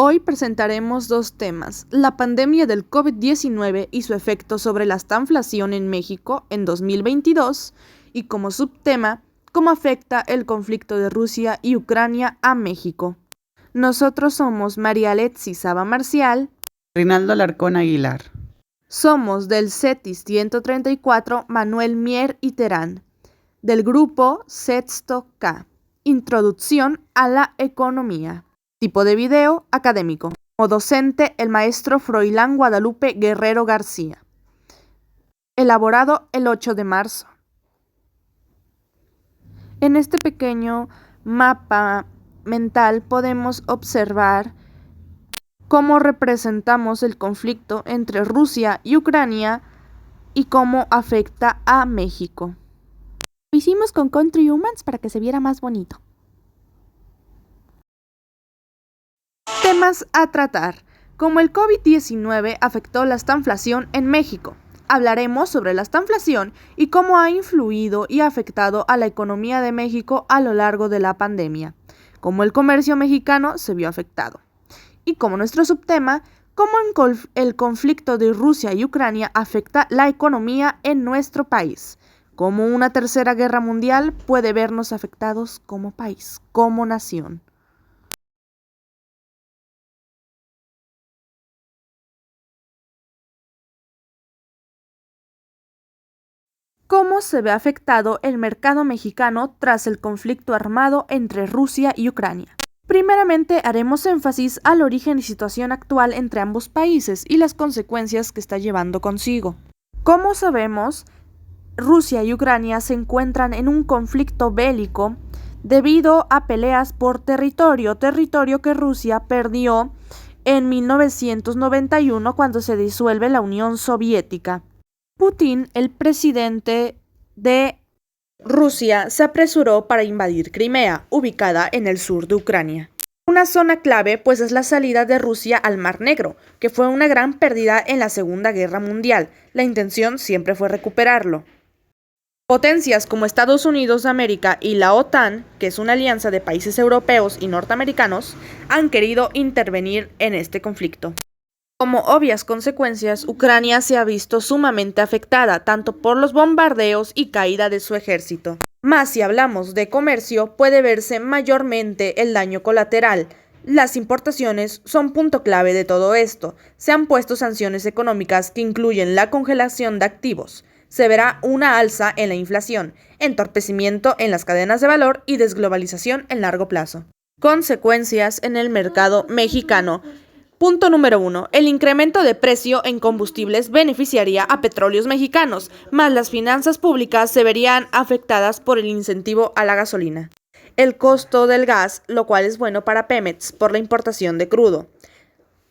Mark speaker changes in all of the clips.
Speaker 1: Hoy presentaremos dos temas: la pandemia del COVID-19 y su efecto sobre la estanflación en México en 2022, y como subtema, cómo afecta el conflicto de Rusia y Ucrania a México. Nosotros somos María Letzi Saba Marcial,
Speaker 2: Rinaldo Alarcón Aguilar.
Speaker 1: Somos del CETIS 134 Manuel Mier y Terán, del grupo Sexto K. Introducción a la economía. Tipo de video académico. Como docente, el maestro Froilán Guadalupe Guerrero García. Elaborado el 8 de marzo. En este pequeño mapa mental podemos observar cómo representamos el conflicto entre Rusia y Ucrania y cómo afecta a México. Lo hicimos con Country Humans para que se viera más bonito. Temas a tratar. Cómo el COVID-19 afectó la estanflación en México. Hablaremos sobre la estanflación y cómo ha influido y afectado a la economía de México a lo largo de la pandemia. Cómo el comercio mexicano se vio afectado. Y como nuestro subtema, cómo el conflicto de Rusia y Ucrania afecta la economía en nuestro país. Cómo una tercera guerra mundial puede vernos afectados como país, como nación. ¿Cómo se ve afectado el mercado mexicano tras el conflicto armado entre Rusia y Ucrania? Primeramente, haremos énfasis al origen y situación actual entre ambos países y las consecuencias que está llevando consigo. Como sabemos, Rusia y Ucrania se encuentran en un conflicto bélico debido a peleas por territorio que Rusia perdió en 1991 cuando se disuelve la Unión Soviética. Putin, el presidente de Rusia, se apresuró para invadir Crimea, ubicada en el sur de Ucrania. Una zona clave, pues, es la salida de Rusia al Mar Negro, que fue una gran pérdida en la Segunda Guerra Mundial. La intención siempre fue recuperarlo. Potencias como Estados Unidos de América y la OTAN, que es una alianza de países europeos y norteamericanos, han querido intervenir en este conflicto. Como obvias consecuencias, Ucrania se ha visto sumamente afectada, tanto por los bombardeos y caída de su ejército. Más si hablamos de comercio, puede verse mayormente el daño colateral. Las importaciones son punto clave de todo esto. Se han puesto sanciones económicas que incluyen la congelación de activos. Se verá una alza en la inflación, entorpecimiento en las cadenas de valor y desglobalización en largo plazo. Consecuencias en el mercado mexicano. Punto número 1. El incremento de precio en combustibles beneficiaría a Petróleos Mexicanos, más las finanzas públicas se verían afectadas por el incentivo a la gasolina. El costo del gas, lo cual es bueno para Pemex por la importación de crudo.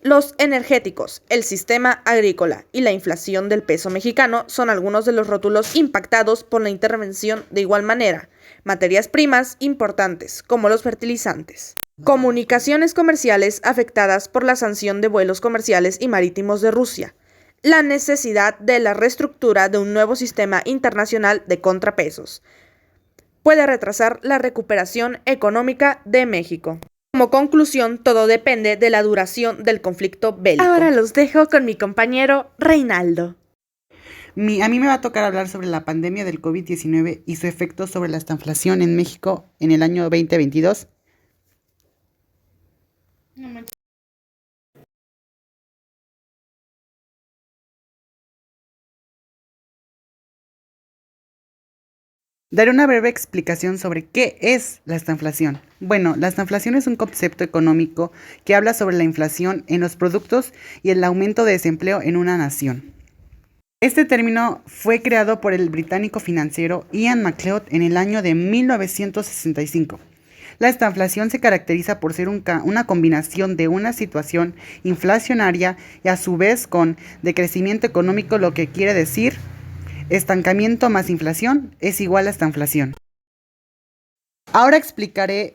Speaker 1: Los energéticos, el sistema agrícola y la inflación del peso mexicano son algunos de los rótulos impactados por la intervención. De igual manera, materias primas importantes, como los fertilizantes. Comunicaciones comerciales afectadas por la sanción de vuelos comerciales y marítimos de Rusia. La necesidad de la reestructura de un nuevo sistema internacional de contrapesos. Puede retrasar la recuperación económica de México. Como conclusión, todo depende de la duración del conflicto bélico. Ahora los dejo con mi compañero Reinaldo.
Speaker 2: A mí me va a tocar hablar sobre la pandemia del COVID-19 y su efecto sobre la estanflación en México en el año 2022. Daré una breve explicación sobre qué es la estanflación. Bueno, la estanflación es un concepto económico que habla sobre la inflación en los productos y el aumento de desempleo en una nación. Este término fue creado por el británico financiero Ian MacLeod en el año de 1965. La estanflación se caracteriza por ser una combinación de una situación inflacionaria y a su vez con decrecimiento económico, lo que quiere decir estancamiento más inflación es igual a estanflación. Ahora explicaré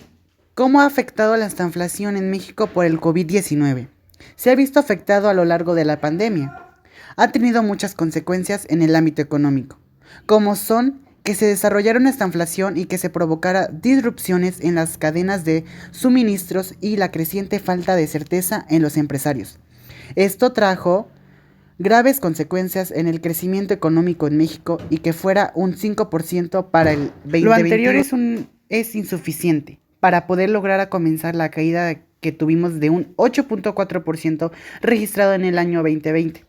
Speaker 2: cómo ha afectado la estanflación en México por el COVID-19. Se ha visto afectado a lo largo de la pandemia. Ha tenido muchas consecuencias en el ámbito económico, como son que se desarrollara una estanflación y que se provocara disrupciones en las cadenas de suministros y la creciente falta de certeza en los empresarios. Esto trajo graves consecuencias en el crecimiento económico en México y que fuera un 5% para el 2021. Lo anterior es insuficiente para poder lograr a comenzar la caída que tuvimos de un 8.4% registrado en el año 2020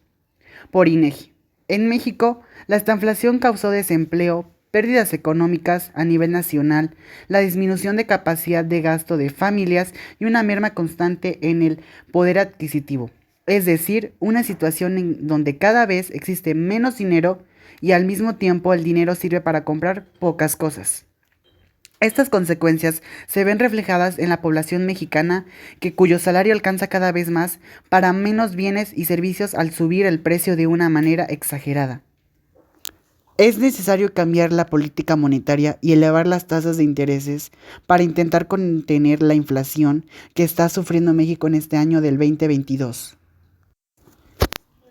Speaker 2: por INEGI. En México, la estanflación causó desempleo, pérdidas económicas a nivel nacional, la disminución de capacidad de gasto de familias y una merma constante en el poder adquisitivo. Es decir, una situación en donde cada vez existe menos dinero y al mismo tiempo el dinero sirve para comprar pocas cosas. Estas consecuencias se ven reflejadas en la población mexicana, cuyo salario alcanza cada vez más para menos bienes y servicios al subir el precio de una manera exagerada. Es necesario cambiar la política monetaria y elevar las tasas de intereses para intentar contener la inflación que está sufriendo México en este año del 2022.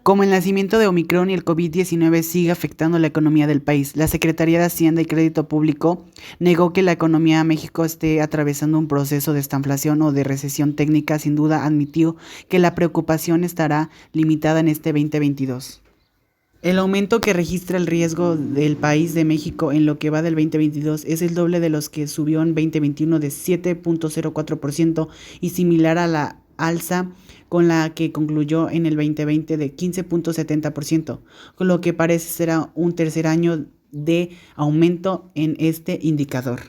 Speaker 2: Como el nacimiento de Omicron y el COVID-19 sigue afectando la economía del país, la Secretaría de Hacienda y Crédito Público negó que la economía de México esté atravesando un proceso de estanflación o de recesión técnica. Sin duda admitió que la preocupación estará limitada en este 2022. El aumento que registra el riesgo del país de México en lo que va del 2022 es el doble de los que subió en 2021 de 7.04% y similar a la alza con la que concluyó en el 2020 de 15.70%, con lo que parece será un tercer año de aumento en este indicador.